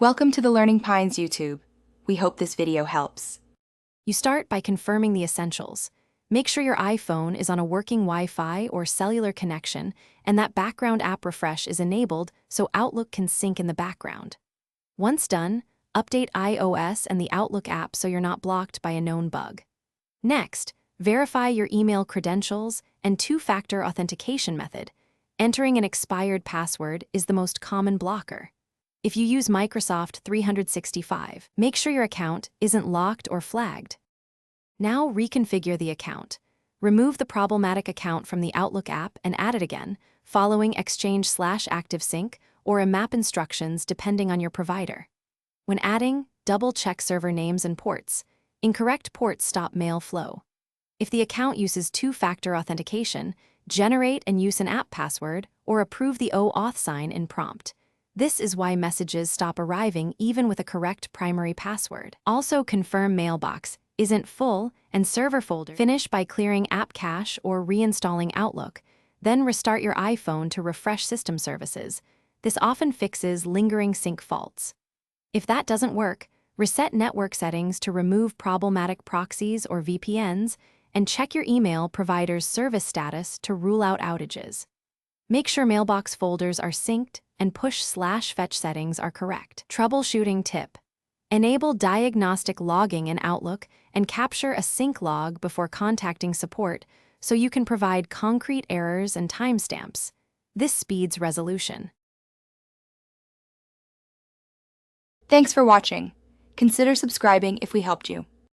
Welcome to the Learning Pines YouTube. We hope this video helps. You start by confirming the essentials. Make sure your iPhone is on a working Wi-Fi or cellular connection and that background app refresh is enabled so Outlook can sync in the background. Once done, update iOS and the Outlook app so you're not blocked by a known bug. Next, verify your email credentials and two-factor authentication method. Entering an expired password is the most common blocker. If you use Microsoft 365, make sure your account isn't locked or flagged. Now reconfigure the account. Remove the problematic account from the Outlook app and add it again, following Exchange/ActiveSync or IMAP instructions depending on your provider. When adding, double-check server names and ports. Incorrect ports stop mail flow. If the account uses two-factor authentication, generate and use an app password or approve the OAuth sign in prompt. This is why messages stop arriving even with a correct primary password. Also confirm mailbox isn't full and server folder. Finish by clearing app cache or reinstalling Outlook, then restart your iPhone to refresh system services. This often fixes lingering sync faults. If that doesn't work, reset network settings to remove problematic proxies or VPNs, and check your email provider's service status to rule out outages. Make sure mailbox folders are synced and push/fetch settings are correct. Troubleshooting tip: enable diagnostic logging in Outlook and capture a sync log before contacting support so you can provide concrete errors and timestamps. This speeds resolution. Thanks for watching. Consider subscribing if we helped you.